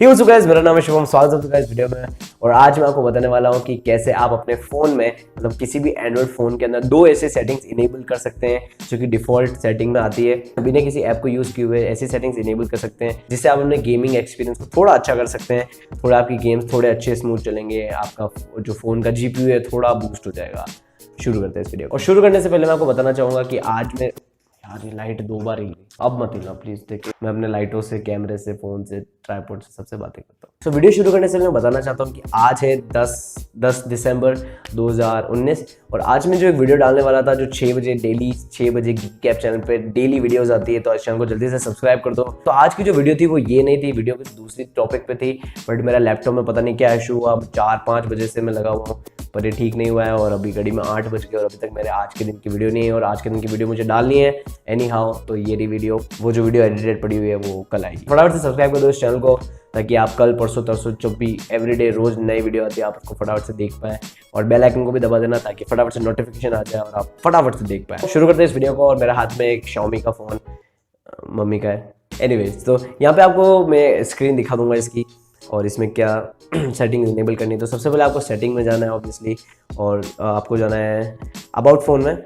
Guys, मेरा नाम है शुभम। स्वागत है इस वीडियो में। और आज मैं आपको बताने वाला हूं कि कैसे आप अपने फोन में मतलब किसी भी एंड्रॉइड फोन के अंदर दो ऐसे सेटिंग्स इनेबल कर सकते हैं जो कि डिफॉल्ट सेटिंग में आती है। बिना किसी ऐप को यूज किए हुए ऐसी सेटिंग्स इनेबल कर सकते हैं जिससे आप अपने गेमिंग एक्सपीरियंस को थोड़ा अच्छा कर सकते हैं। थोड़ा आपकी गेम्स थोड़े अच्छे स्मूथ चलेंगे, आपका जो फोन का जीपीयू है थोड़ा बूस्ट हो जाएगा। शुरू करते हैं इस वीडियो को। और शुरू करने से पहले मैं आपको बताना चाहूंगा कि आज मैं यार ये लाइट 2 बार हिल गई, अब मत हिलना प्लीज। देखिए मैं अपने लाइटों से, कैमरे से, फोन से, ट्राइपॉड से सबसे बातें करता हूँ। तो वीडियो शुरू करने से मैं बताना चाहता हूँ कि आज है 10 दिसंबर 2019 और आज मैं जो एक वीडियो डालने वाला था जो 6 बजे डेली 6 बजे गीक चैनल पे डेली वीडियोस आती है, तो इस चैनल को जल्दी से सब्सक्राइब कर दो। तो आज की जो वीडियो थी वो ये नहीं थी, वीडियो की दूसरी टॉपिक पे थी, बट मेरा लैपटॉप में पता नहीं क्या इशू हुआ। अब 4-5 बजे से मैं लगा हुआ हूँ पर ये ठीक नहीं हुआ है और अभी घड़ी में 8 बज गए और अभी तक मेरे आज के दिन की वीडियो नहीं है और आज के दिन की वीडियो मुझे डालनी है एनी हाउ। तो ये रही वीडियो, वो जो वीडियो एडिटेड पड़ी हुई है वो कल आएगी। फटाफट से सब्सक्राइब कर दो इस चैनल को ताकि आप कल परसों तरसों जब भी एवरीडे रोज नई वीडियो आती है आप उसको फटाफट से देख पाए। और बेल आइकन को भी दबा देना ताकि फटाफट से नोटिफिकेशन आ जाए और आप फटाफट से देख पाए। शुरू करते हैं इस वीडियो को। और मेरे हाथ में एक Xiaomi का फ़ोन मम्मी का है। एनीवेज, तो यहाँ पे आपको मैं स्क्रीन दिखा दूंगा इसकी और इसमें क्या सेटिंग इनेबल करनी है। तो सबसे पहले आपको सेटिंग में जाना है ऑब्वियसली और आपको जाना है अबाउट फ़ोन में।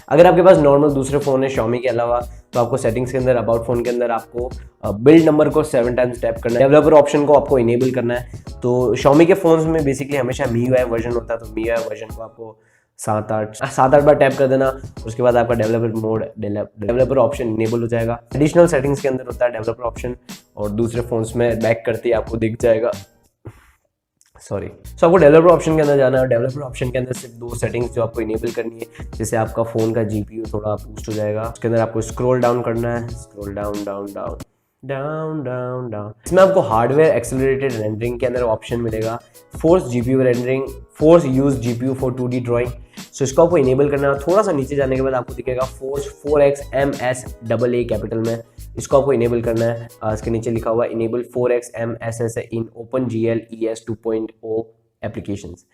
अगर आपके पास नॉर्मल दूसरे फ़ोन है Xiaomi के अलावा तो आपको सेटिंग्स के अंदर अबाउट फ़ोन के अंदर आपको बिल्ड नंबर को 7 टाइम्स टैप करना है। डेवलपर ऑप्शन को आपको इनेबल करना है। तो Xiaomi के फ़ोन्स में बेसिकली हमेशा MIUI वर्जन होता है, तो MIUI वर्जन को आपको 7-8 बार टैप कर देना। उसके बाद आपका डेवलपर ऑप्शन इनेबल हो जाएगा। एडिशनल सेटिंग्स के अंदर होता है डेवलपर ऑप्शन और दूसरे फोन्स में बैक करते ही आपको दिख जाएगा। सॉरी, सो आपको डेवलपर ऑप्शन के अंदर जाना है। डेवलपर ऑप्शन के अंदर सिर्फ 2 सेटिंग्स जो आपको इनेबल करनी है जिससे आपका फ़ोन का जीपीयू थोड़ा बूस्ट हो जाएगा। उसके अंदर आपको स्क्रॉल डाउन करना है, scroll down down down down down down. इसमें आपको हार्डवेयर एक्सेलरेटेड रेंडरिंग के अंदर ऑप्शन मिलेगा, force GPU rendering, force use GPU for 2D drawing. So इसको आपको इनेबल करना है। थोड़ा सा नीचे जाने के बाद आपको दिखेगा फोर्स 4XMSAA कैपिटल में, इसको आपको इनेबल करना है। इसके नीचे लिखा हुआ इनेबल 4XMSSA इन OpenGL ES 2.0 एप्लीकेशंस।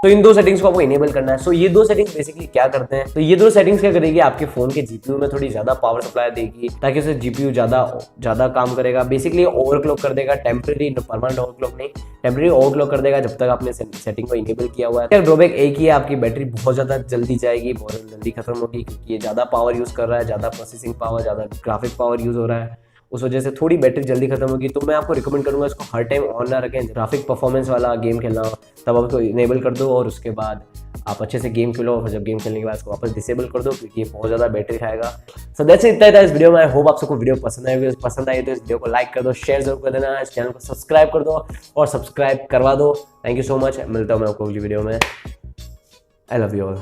तो इन 2 सेटिंग्स को आपको इनेबल करना है। सो ये 2 सेटिंग्स बेसिकली क्या करते हैं, तो ये 2 सेटिंग्स क्या करेगी, आपके फोन के जीपीयू में थोड़ी ज्यादा पावर सप्लाई देगी ताकि उसे जीपीयू ज्यादा काम करेगा। बेसिकली ओवरक्लॉक कर देगा, टेम्परेरी परमानेंट ओवरक्लॉक नहीं, टेम्परेरी ओवरक्लॉक कर देगा जब तक आपने सेटिंग को इनेबल किया हुआ है। ड्रॉबैक एक ही है, आपकी बैटरी बहुत ज्यादा जल्दी जाएगी, बहुत जल्दी खत्म होगी क्योंकि ये ज्यादा पावर यूज कर रहा है, ज्यादा प्रोसेसिंग पावर, ज्यादा ग्राफिक पावर यूज हो रहा है, उस वजह से थोड़ी बैटरी जल्दी खत्म होगी। तो मैं आपको रिकमेंड करूंगा इसको हर टाइम ऑन ना रखें। ग्राफिक परफॉर्मेंस वाला गेम खेलना हो तब आप इसको इनेबल कर दो और उसके बाद आप अच्छे से गेम खेलो। और जब गेम खेलने के बाद इसको वापस डिसेबल कर दो क्योंकि ये बहुत ज़्यादा बैटरी खाएगा। सो दैट्स इट, इतना था इस वीडियो में। आई होप आप सबको वीडियो पसंद आई तो इस वीडियो को लाइक कर दो, शेयर जरूर कर देना, इस चैनल को सब्सक्राइब कर दो और सब्सक्राइब करवा दो। Thank you so much. मिलता हूँ मैं आपको अगली वीडियो में। I love you all.